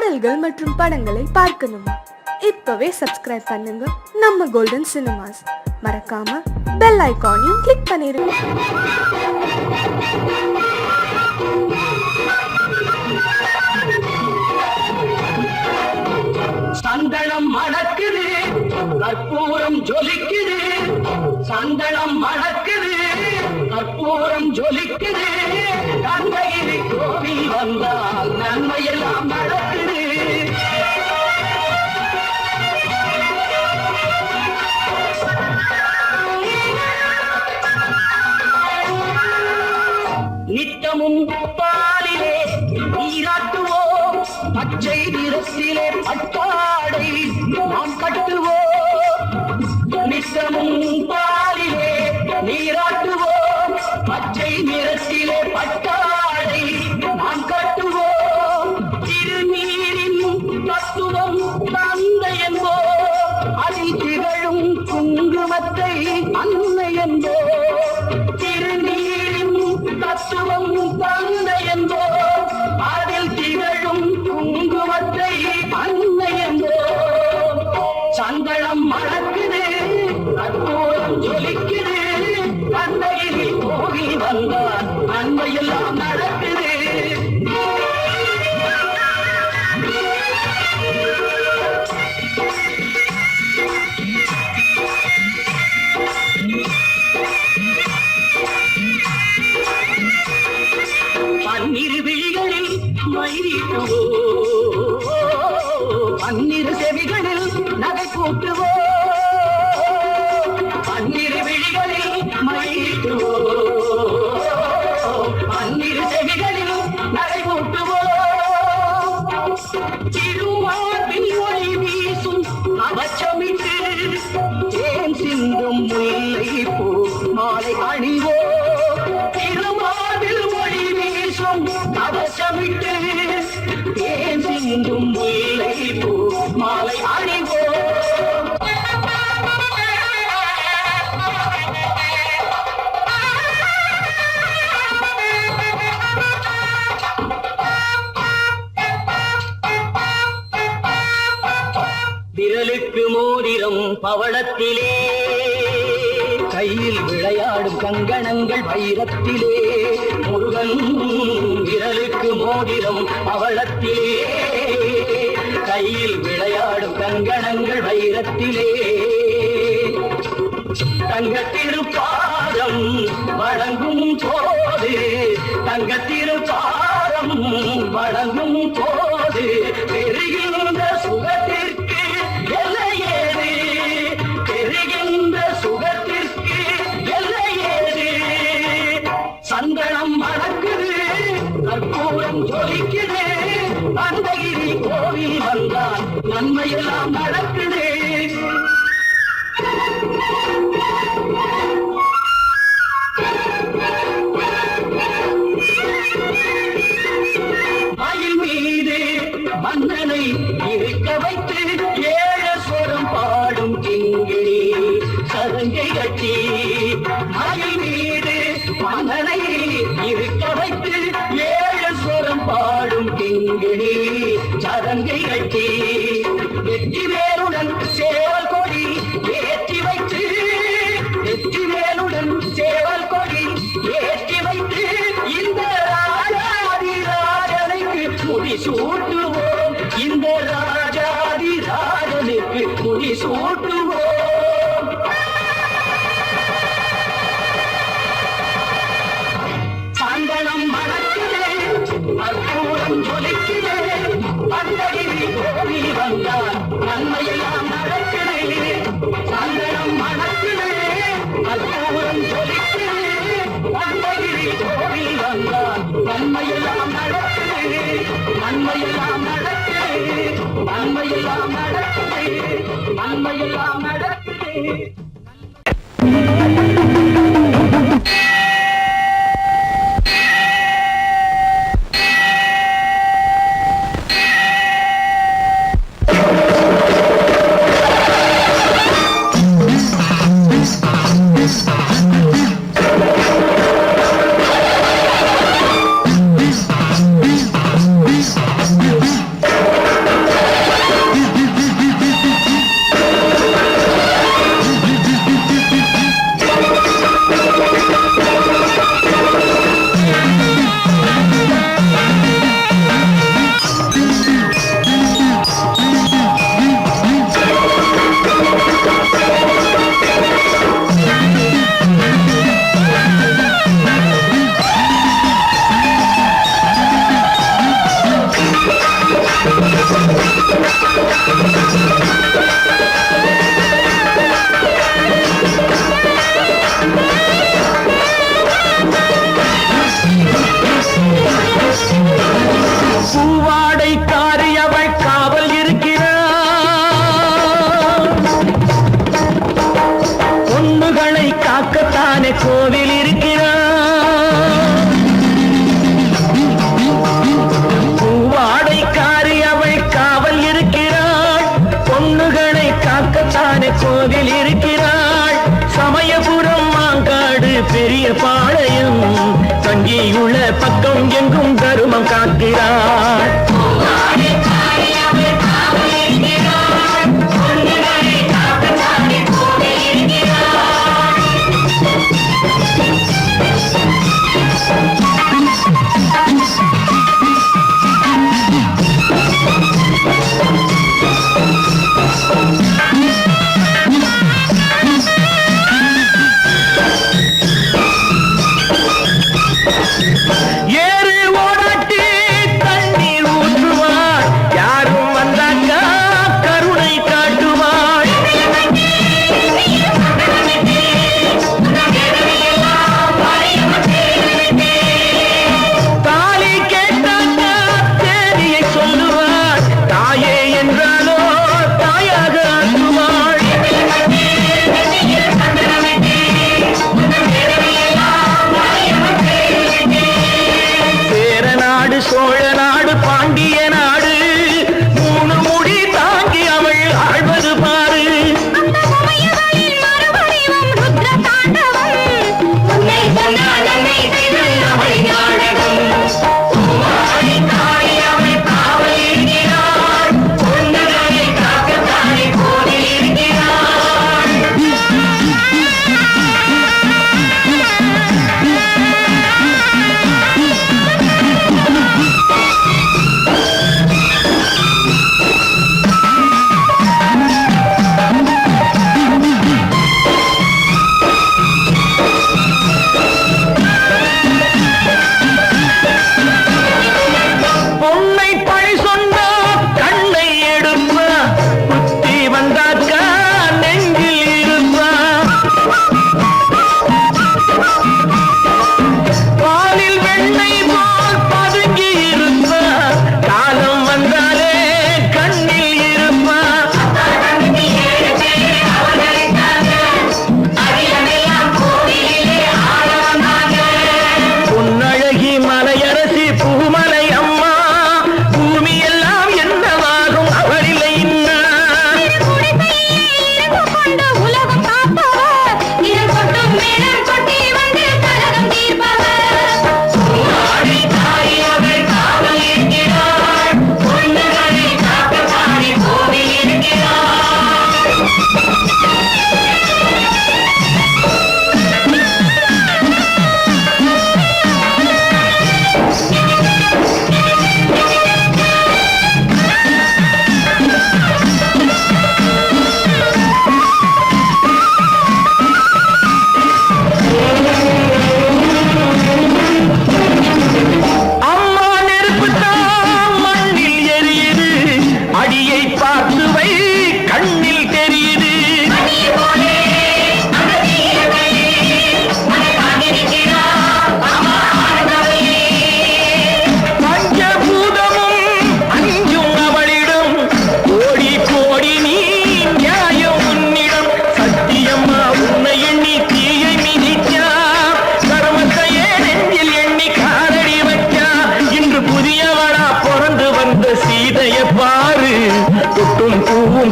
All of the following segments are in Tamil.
பாடல்கள் மற்றும் படங்களை பார்க்கணுமா? இப்பவே சப்ஸ்கிரைப் பண்ணுங்க நம்ம கோல்டன் சினிமாஸ். மறக்காம பெல் ஐகானையும் கிளிக் பண்ணிருங்க. சந்தனம் மணக்குது, கற்பூரம் ஜொலிக்குது. சந்தனம் மணக்குது, கற்பூரம் ஜொலிக்குது. கங்கையில் கோவில் வந்தால் நன்மையெல்லாம் நடக்குது. நித்தமும் பாலிலே நீராட்டுவோம், பச்சை நிறத்திலே பட்டாடை நாம் கட்டுவோம். நித்தமும் பாலிலே நீராட்டுவோம், பச்சை நிறத்திலே பட்டாடை நாம் கட்டுவோம். திருநீரின் தத்துவம் தந்தை என்போம், அதில் திகழும் குங்குமத்தை அன்னை என்போம். திருநீரின் தத்துவம் தந்தை என்போம், அதில் திகழும் குங்குமத்தை அன்னை என்போம். சந்தனம் மணக்குது, கற்பூரம் ஜொலிக்குது. தந்தையில் கோவில் வந்தால் நன்மையெல்லாம் நடக்குது. பன்னிரு விழிகளில் மயிரிட்டுவோ, பன்னிரு செவிகளில் நகை கூட்டுவோ. பன்னிரு விழிகளில் மயிரிட்டுவோ, பன்னிரு செவிகளில் நகை கூட்டுவோ. திருமார்பில் ஒளி வீசும் அவச்சமிட்டு, தேன் சிந்தும் முல்லை பூ மாலை அணிவோ. திருமார்பில் ஒளி வீசும் அவச்சமிட்டு, தேன் சிந்தும் முல்லை பூ மாலை அணிவோ. விரலுக்கு மோதிரம் பவளத்திலே, கையில் விளையாடும் கங்கணங்கள் வைரத்திலே. முருகன் விரலுக்கு மோதிரம் பவளத்திலே, கையில் விளையாடும் கங்கணங்கள் வைரத்திலே. தங்கத்திருப்பாரம் வழங்கும் போது, தங்கத்திருப்பாரம் வழங்கும் போது பெறுகின்ற சுகத்திற்கு எல்லையேது, பெறுகின்ற சுகத்திற்கு எல்லையேது. சந்தனம் மணக்குது, கற்பூரம் ஜொலிக்குது. அந்தகிரி கோவில் வந்தால் நன்மையெல்லாம் நடக்குது. மயில் மீது மன்னனை இருக்க வைத்து, ஏழு சொரம் பாடும் கிங்கிணி சதங்கை கட்டி. மயில் மீது மன்னனை இருக்க வைத்து, ஏழு சொரம் பாடும் கிங்கிணி சதங்கை கட்டி. வெற்றி வேலுடன் சேவல் கொடி ஏற்றி வைத்து, வெற்றி வேலுடன் சேவல் கொடி ஏற்றி வைத்து, இந்த ராஜாதி ராஜனுக்கு முடி சூட்டுவோம். இந்த ராஜாதி ராஜனுக்கு முடி சூட்டுவோம். சந்தனம் மணக்குது, கற்பூரம் ஜொலிக்குது. அந்தகிரி கோவில் வந்தால் நன்மையெல்லாம் நடக்குது. சந்தனம் மணக்குது, கற்பூரம் ஜொலிக்குது. அந்தகிரி கோவில் வந்தால் நன்மையெல்லாம் நடக்குது. நன்மையெல்லாம் நடக்குது, நன்மையெல்லாம் நடக்குது, நன்மையெல்லாம் நடக்குது. உள்ள பக்கம் எங்கும் தருமம் காக்கிறாள்.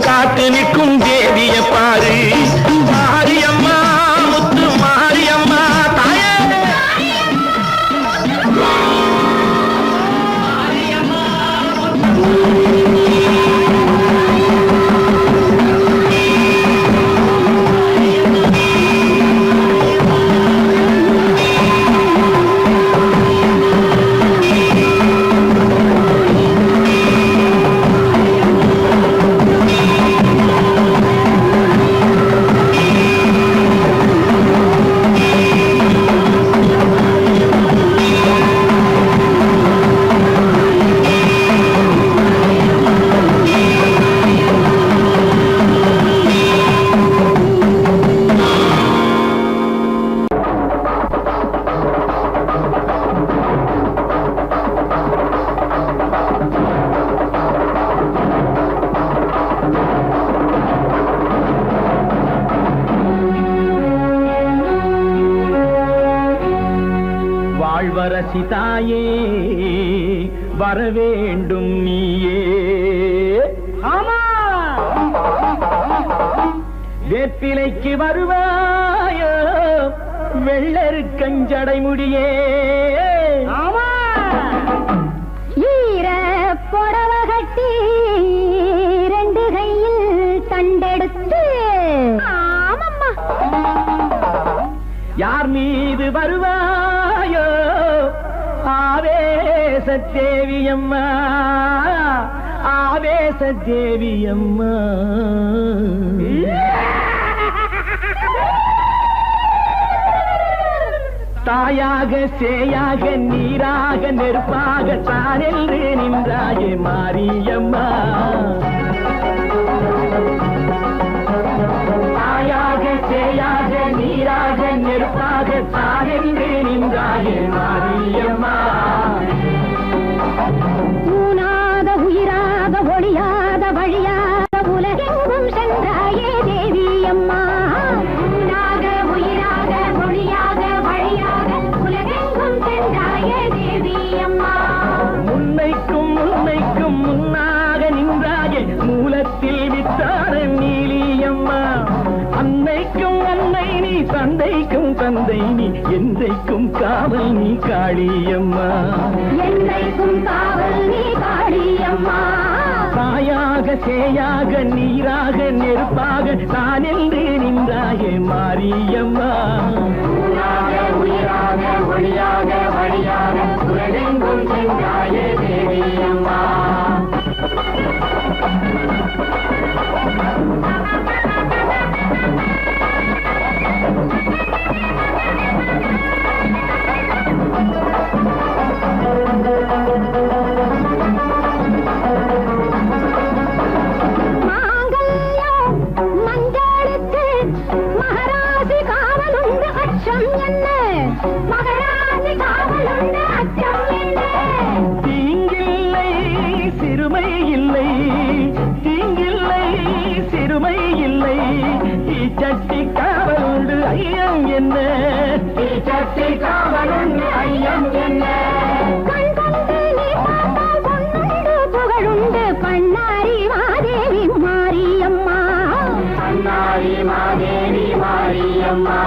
காத்து நிற்கும் தேவிய பாரு. மாரியம்மா முத்து மாரியம்மா தாயே வாழ்வரசி தாயே வரவேண்டும் நீயே. ஆமா வேப்பிலைக்கு வருவாயோ வெள்ளரு கஞ்சடை முடியே. வருவாயோ ஆவேச தேவியம்மா ஆவேச தேவியம்மா தாயாக சேயாக நீராக நெருப்பாக தானென்று நின்றாயே மாரியம்மா தாயாக சேயாக நீராக நெருப்பாக தானென்று நின்றாயே மாரியம்மா ஊனாத உயிராக ஒளியாத வழியாக உலகெங்கும் சென்றாயே தேவி அம்மா ஊனாக உயிராக ஒளியாக வழியாக உலகெங்கும் சென்றாயே தேவி அம்மா முன்னைக்கும் முன்னைக்கும் முன்னாக நின்றாயே மூலத்தில் வித்தார நீலியம்மா அன்னைக்கும் அன்னை நீ தந்தைக்கும் தந்தை நீ என்றைக்கும் காவல் நீ காளியம்மா என்னைக்கும் காவல் நீ காளியம்மா தாயாக சேயாக நீராக நெருப்பாக நான் என்று நின்றாயே மாரியம்மா உயிராக ஒளியாக வழியாக உலகெங்கும் சென்றாயே தேவி அம்மா தீங்கில்லை சிறுமை இல்லை தீங்கில்லை சிறுமை இல்லை சட்டி காவலுண்டு ஐயம் என்ன சட்டி காவலுண்டு ஐயம் என்ன புகழுண்டு பண்ணாரி மாதேவி மாரியம்மா பண்ணாரி மாதேவி மாரியம்மா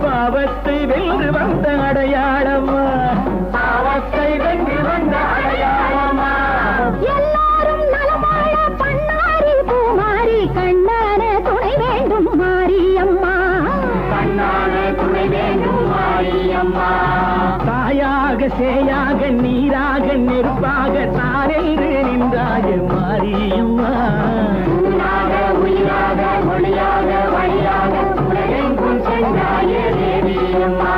பாவத்தை வென்று வந்த அடையாளமா பாவத்தை வென்று வந்த அடையாளமா எல்லாரும் நலமாழ பண்ணாரி பூமாரி கண்ணான துணை வேண்டும் மாரியம்மா கண்ணான துணை வேண்டும் மாரியம்மா தாயாக சேயாக நீராக நெருப்பாக தானென்று நின்றாய மாரியம்மா உயிராக ஒளியாக வழியாக உலகெங்கும் சென்றாயே தேவி அம்மா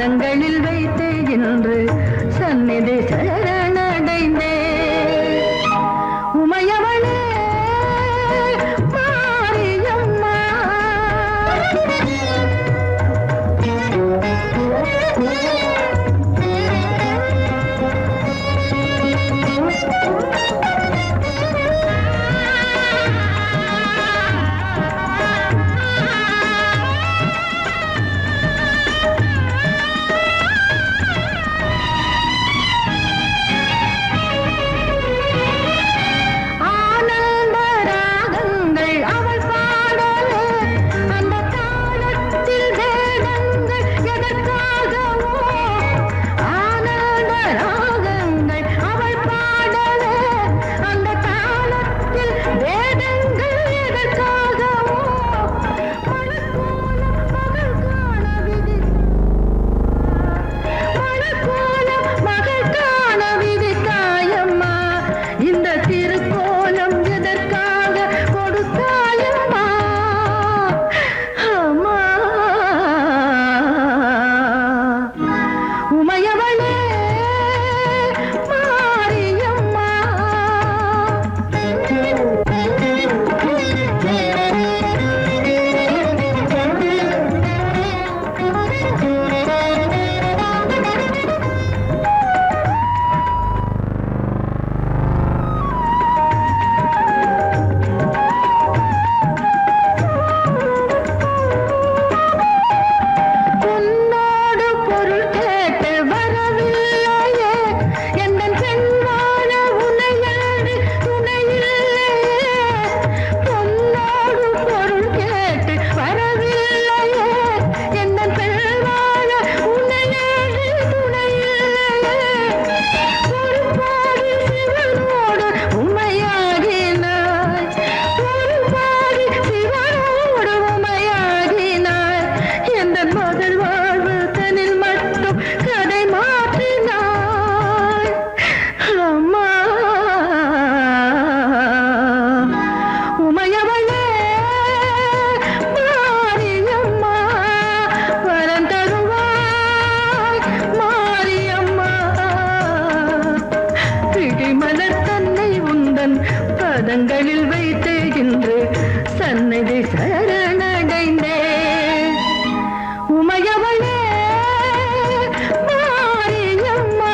பாதங்களில் வைத்தே என்று சந்நிதி சரணடைந்தே உமையவளே மாரியம்மா பாதங்களில் வைத்தே என்று சந்நிதி சரணடைந்தே உமையவளே மாரியம்மா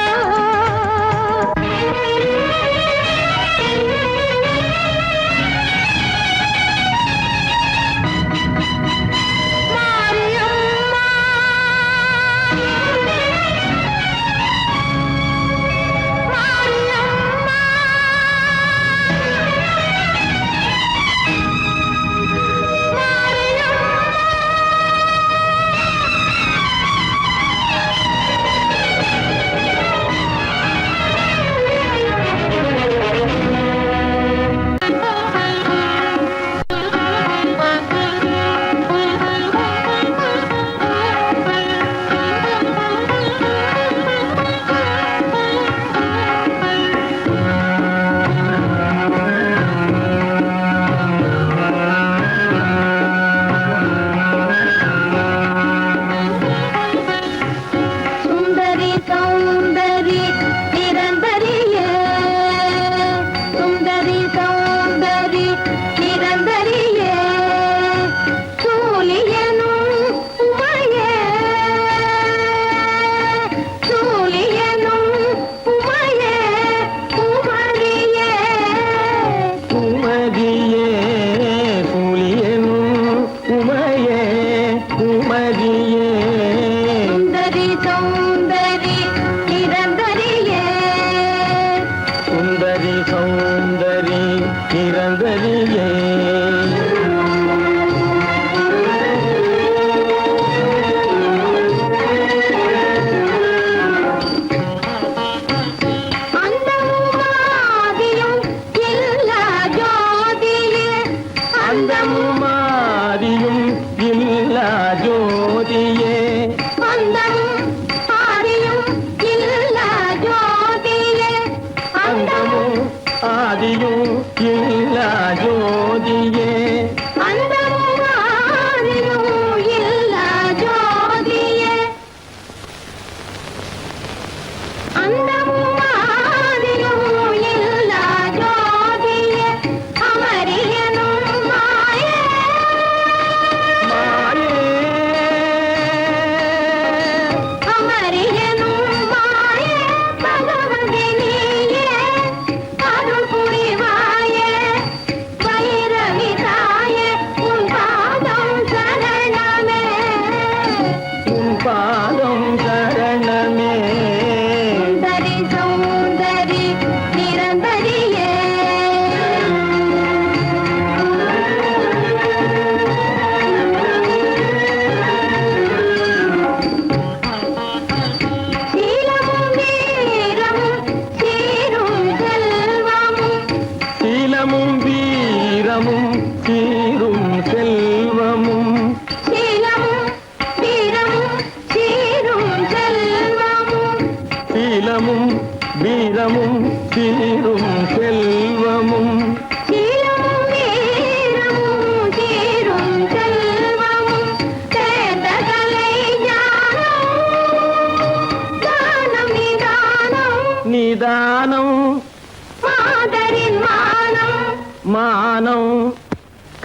மானம்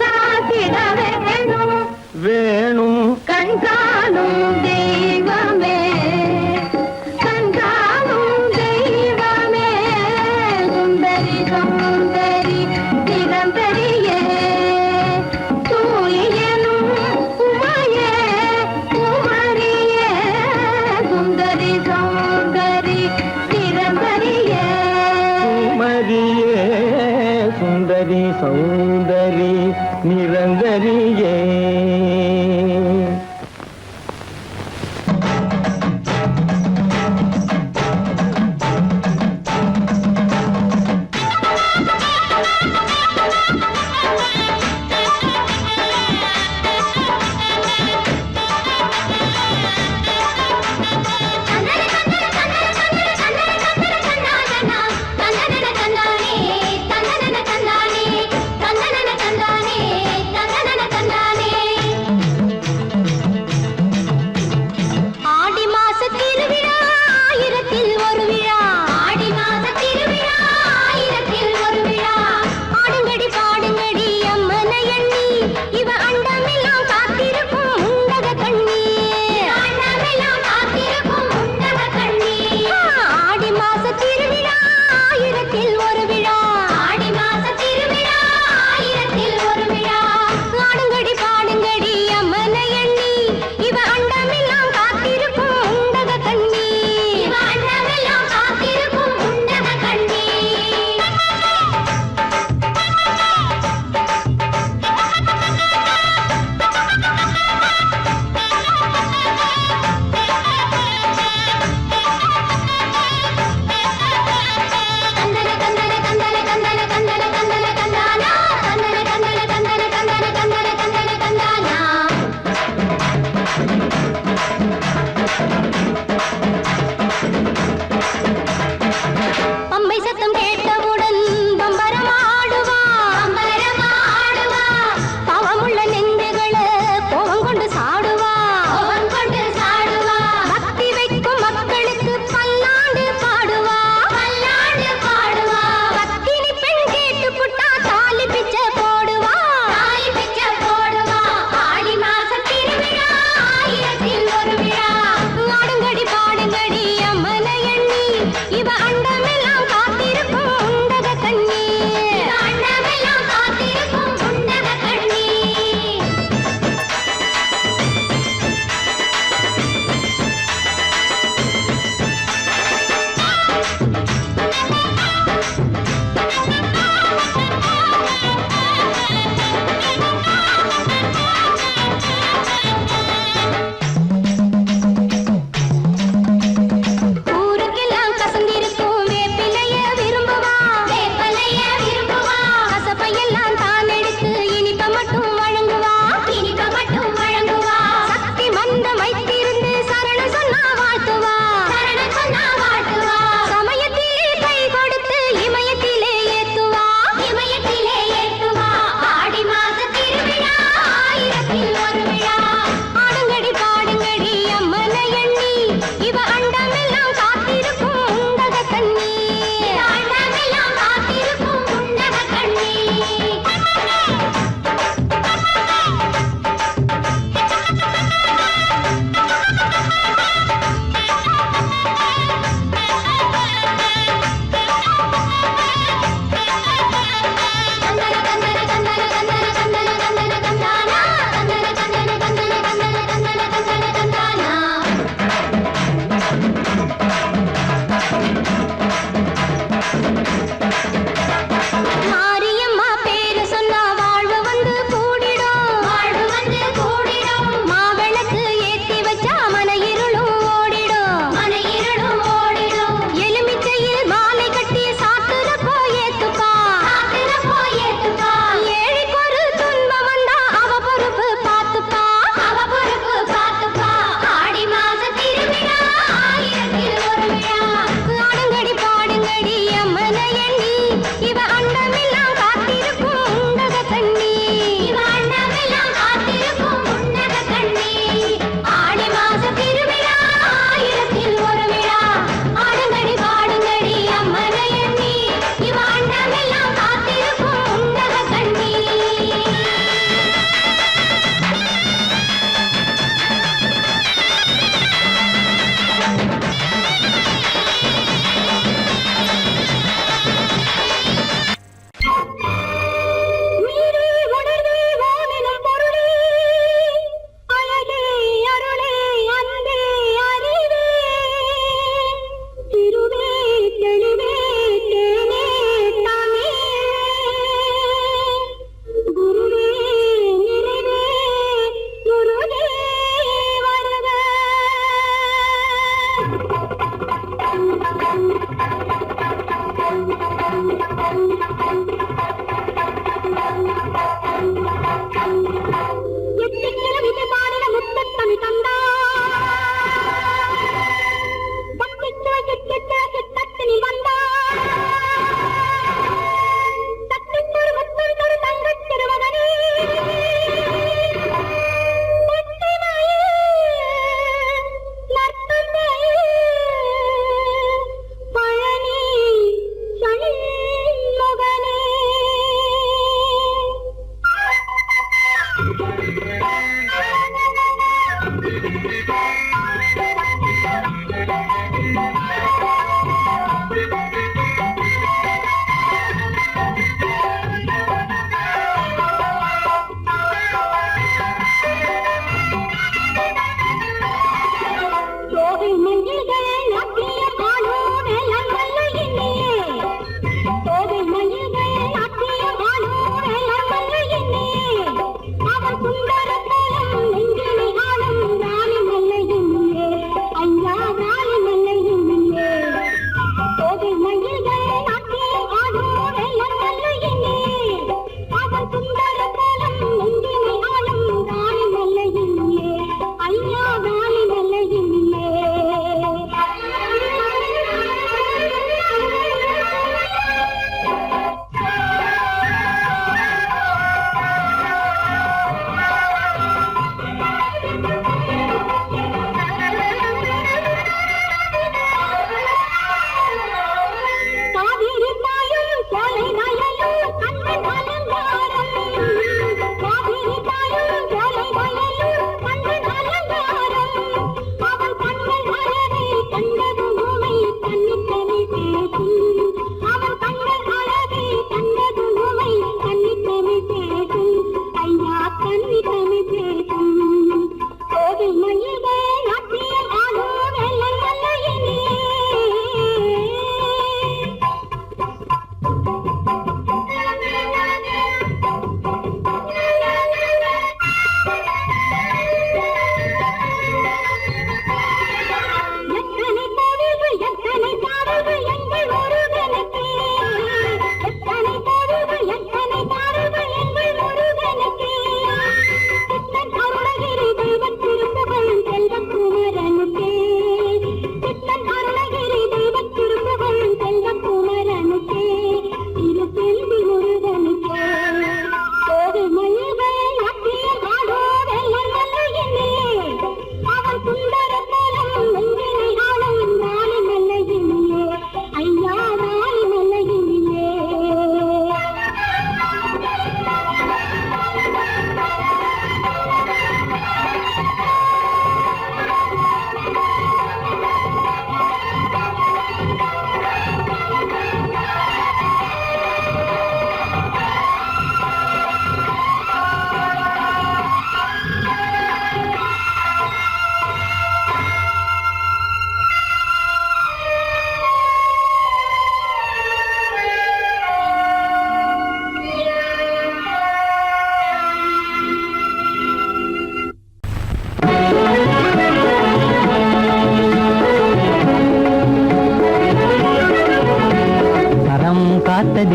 காத்திட வேணும் வேணும் கண்காணும் தெய்வமே கண்காணும் தெய்வமே சுந்தரி சுந்தரி நிரந்தரியே சூரியனும் உமையே குமரியே சுந்தரி சுந்தரி நிரந்தரியே குமரியே சுந்தரி சௌந்தரி நிரந்தரியே தந்தானே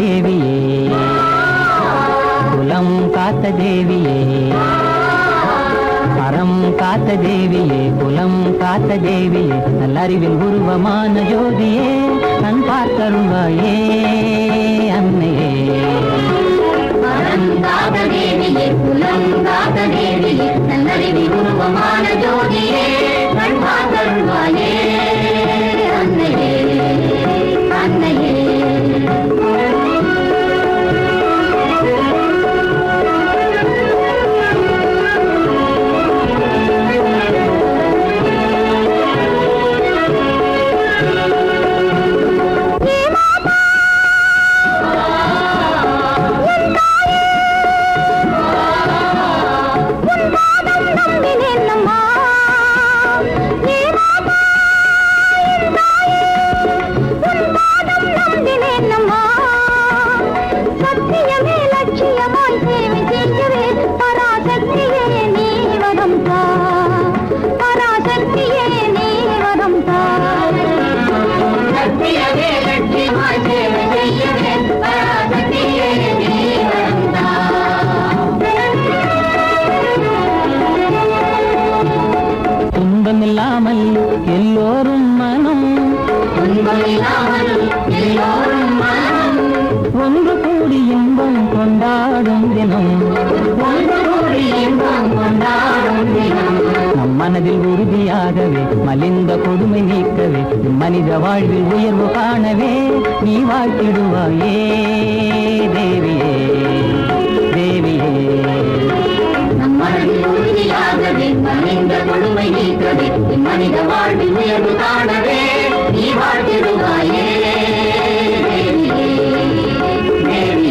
தேவியே குலம் காத்த தேவியே அறம் காத்த தேவியே குலம் காத்த தேவியே நல்லறிவில் உருவமான ஜோதியே கண் பார்த்தருள்வாயே அன்னையே அறம் காத்த தேவியே குலம் காத்த தேவியே நல்லறிவில் உருவமான ஜோதியே கண் பார்த்தருள்வாயே அன்னையே அன்னையே துன்பமில்லாமல் எல்லோரும் மனம் ஒன்று கூடி இன்பம் கொண்டாடும் தினம் நம் மனதில் உறுதியாகவே மலிந்த கொடுமை நீக்கவே மனித வாழ்வில் உயர்வு காணவே நீ வாழ்த்திடுவாயே தேவியே தேவியே மனதில் உறுதியாகவே மனித கொடுமை நீக்கவே மனித வாழ்வில் உயர்வு காணவே நீ வாழ்த்திடுவாயே தேவியே தேவியே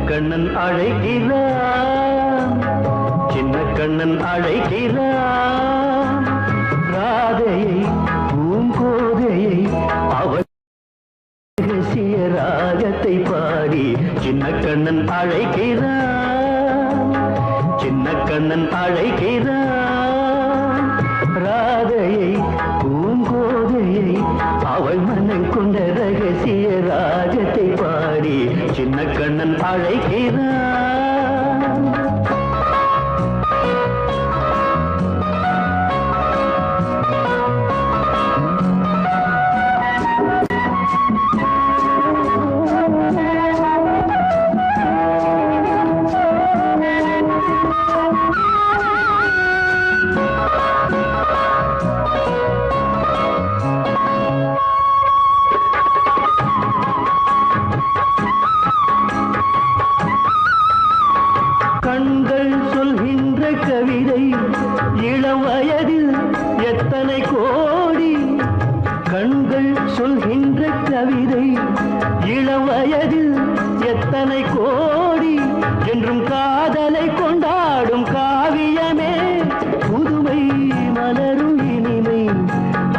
கண்ணன் அழைக்கிறான் சின்ன கண்ணன் அழைக்கிறான் ராதையை பூங்கோதையை அவள் ரகசிய ராகத்தை பாடி சின்ன கண்ணன் அழைக்கிறான் சின்ன கண்ணன் அழைக்கிறான் ராதையை பூங்கோதையை அவள் மனம் கொண்ட ரகசிய ராகத்தை பாடி சின்ன கண்ணன் அழைக்கிறான் எத்தனை கோடி கண்கள் சொல்கின்ற கவிதை இளவயதில் எத்தனை கோடி என்றும் காதலை கொண்டாடும் காவியமே புதுமை மலரும் இனிமை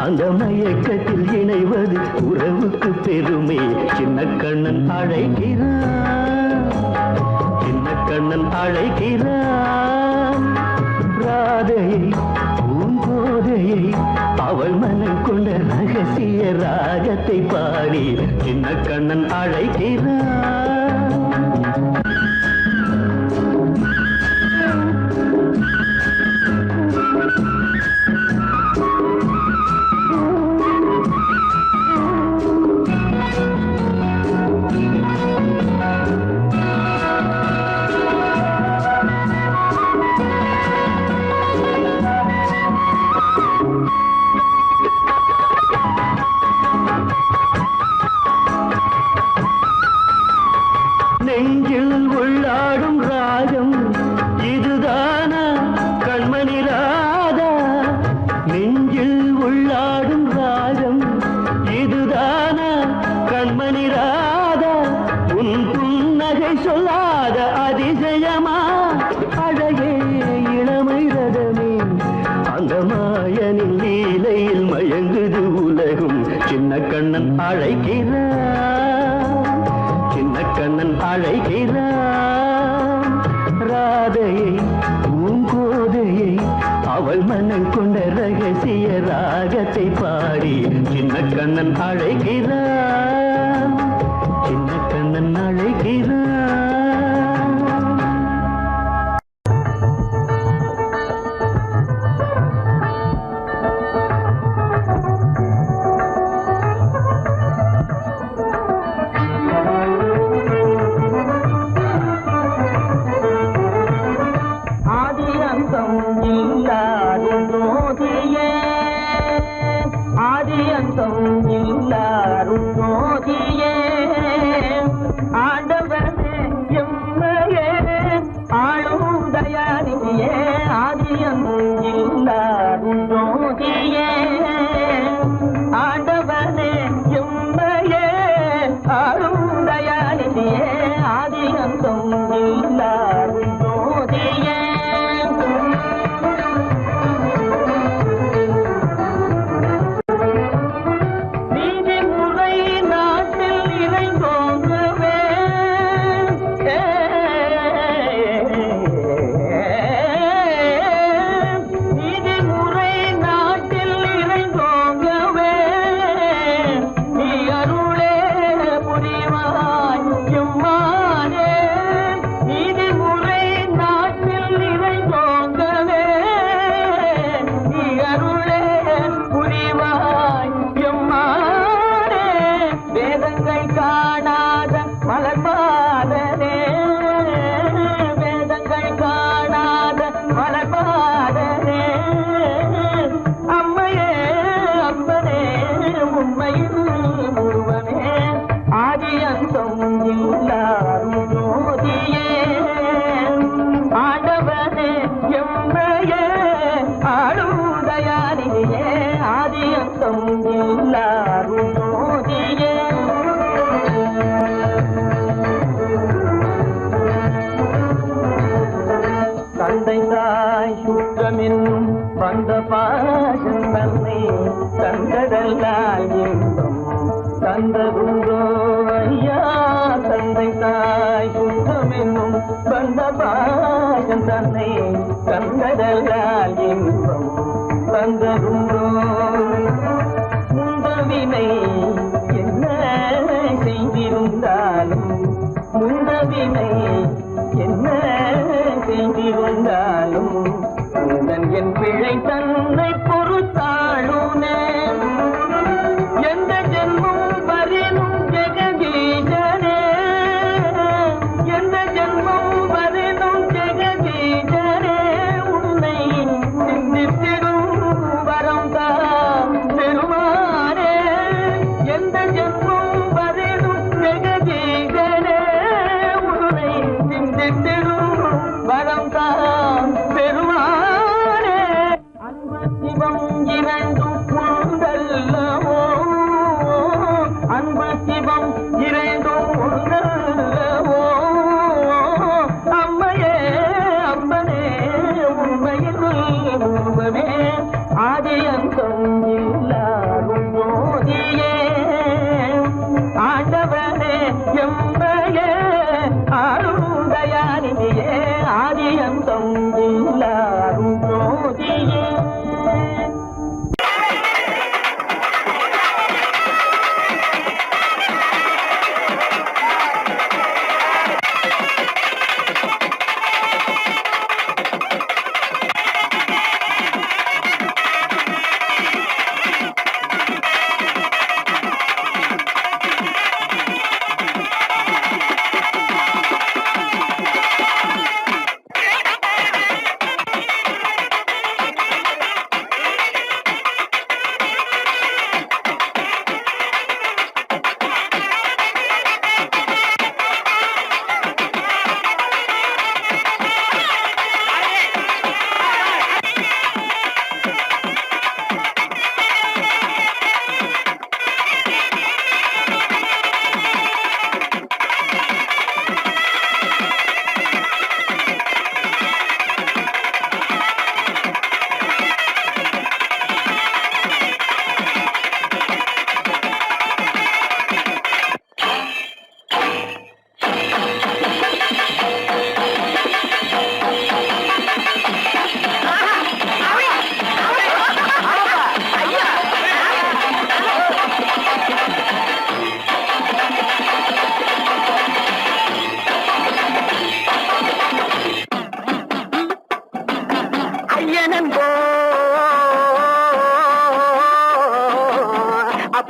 அந்த மயக்கத்தில் இணைவது உறவுக்கு பெருமை சின்ன கண்ணன் அழைக்கிறான் சின்ன கண்ணன் அழைக்கிறான் ராதையை பூங்கோதையை அவள் மனம் கொண்ட ரகசிய ராகத்தை பாடி சின்ன கண்ணன் அழைக்கிறான் நெஞ்சில் உள்ளாடும் ராகம் இதுதானா கண்மணி ராதா நெஞ்சில் உள்ளாடும் ராகம் இதுதானா கண்மணி ராதா உன் புன்னகை சொல்லாத அதிசயமா அழகே இளமை ரதமே அந்த மாயனின் லீலையில் மயங்குது உலகும் சின்ன கண்ணன் அழைக்கிறான் சின்ன கண்ணன் அழைக்கிறான் ராதையை பூங்கோதையை அவள் மனம் கொண்ட ரகசிய ராகத்தை பாடி சின்ன கண்ணன் அழைக்கிறான் சின்ன கண்ணன் அழைக்கிறான் வந்த பாசம் தன்னை தந்ததல்லால் இன்பம் தந்ததுண்டோ ஐயா தந்தை தாய் சுத்தம் என்னும் வந்த பாசம் தன்னை தந்ததல்லால் இன்பம் தந்ததுண்டோ முந்தவினை என்ன செய்திருந்தாலும் முந்தவினை என்ன செய்திருந்தாலும் என் பிழை தன்னை பொறுத்தாளுனே எந்த ஜென்மம் வரினும் ஜெகதீசனே எந்த ஜென்மம் வரினும் ஜெகதீசனே உன்னை சிந்தித்திடும் வரம் தான் பெருமானே எந்த ஜென்மம் வரினும் ஜெகதீசனே உன்னை சிந்தித்திடும் வரம் தான் பெருமானே சிவம் இவன்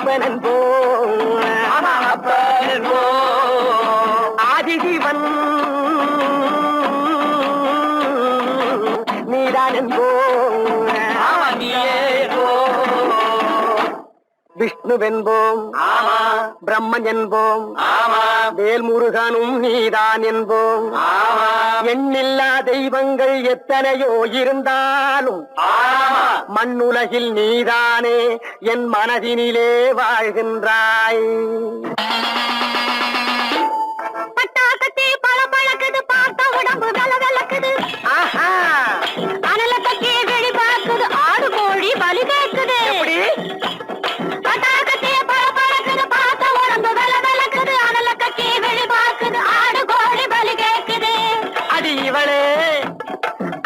அப்பனன்போம் ஆதிசிவன் நீதான் என்போம் விஷ்ணுவென்போம் பிரம்மன் என்போம் வேல்முருகனும் நீதான் என்போம் எண்ணில்லா தெய்வங்கள் எத்தனையோ இருந்தாலும் மண்ணுலகில் நீதானே என் மனதினிலே வாழ்கின்றாய். பட்டாக்கத்தி பல பழக்குது பார்த்த உடம்பு வெல வெலக்குது அனல தக்கி வெளி பார்க்குது ஆடு கோழி பலி கேட்குது பட்டாக்கத்தி பல பழக்குது பார்த்த உடம்பு வெல வெலக்குது அனல தக்கி வெளி பார்க்குது ஆடு கோழி பலி கேட்குது. அடி இவளே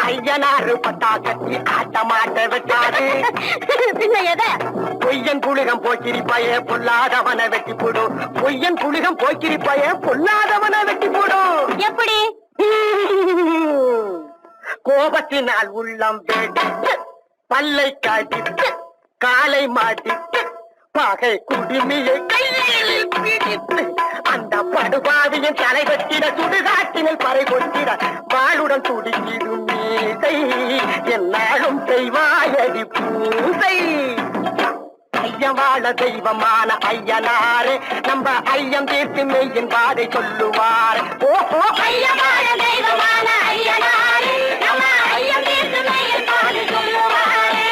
ஐயனாறு பட்டாக்கத்தி ஆட்டமாட்ட வச்சாரு பின்ன எதை பொய்யன் புலிகம் போக்கிரிப்பாய பொல்லாதவனை வெட்டி போடும் பொய்யன் புலிகம் போக்கிரிப்பாய பொல்லாதவனை வெட்டி போடும். எப்படி கோபத்தினால் உள்ளம் வெடித்து பல்லை காட்டித்து காலை மாட்டித்து பகை குடுமியை கையில் பிடித்து அந்த படுபாவியின் தலை வெட்டிட சுடுகாட்டினில் பறை கொட்டிட வாளுடன் துடிக்கிடும் மீசை என்னாலும் செய்வாயடி பூசை. ஐயம் வாழ தெய்வமான ஐயனாரே நம்ம ஐயம் தீர்த்து மெய்யின் பாதை சொல்லுவார். ஓஹோ ஐயம் வாழ தெய்வமான ஐயனாரே நம்ம ஐயம் தீர்த்து மெய்யின் பாதை சொல்லுவாரே.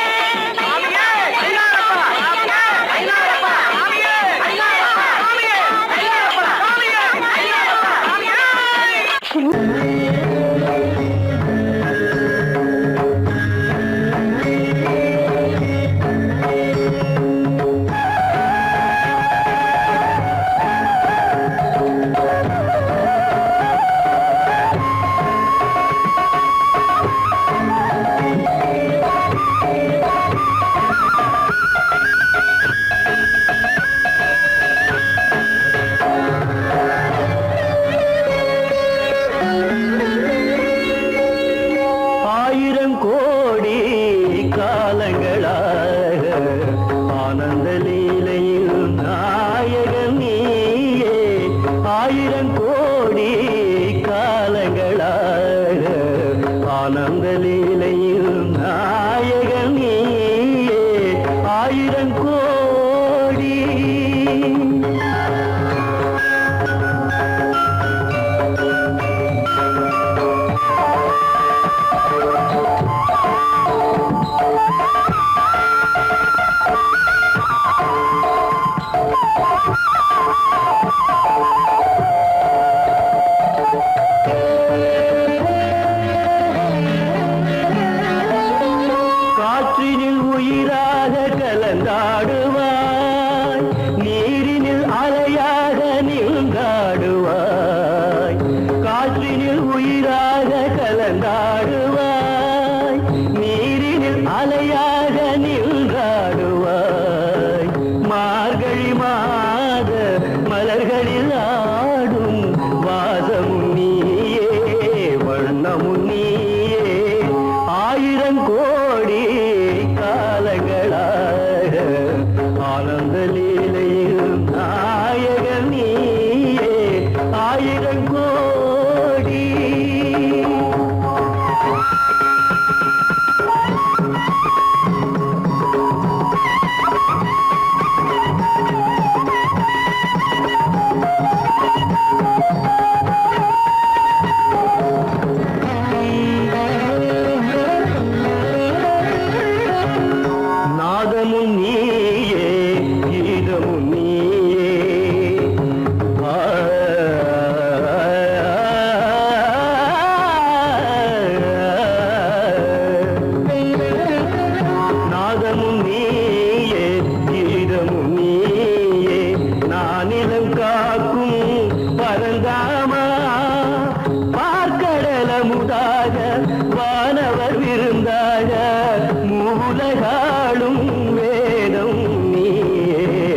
மூலகாளும் வேதம் நீயே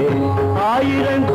ஆயிரம்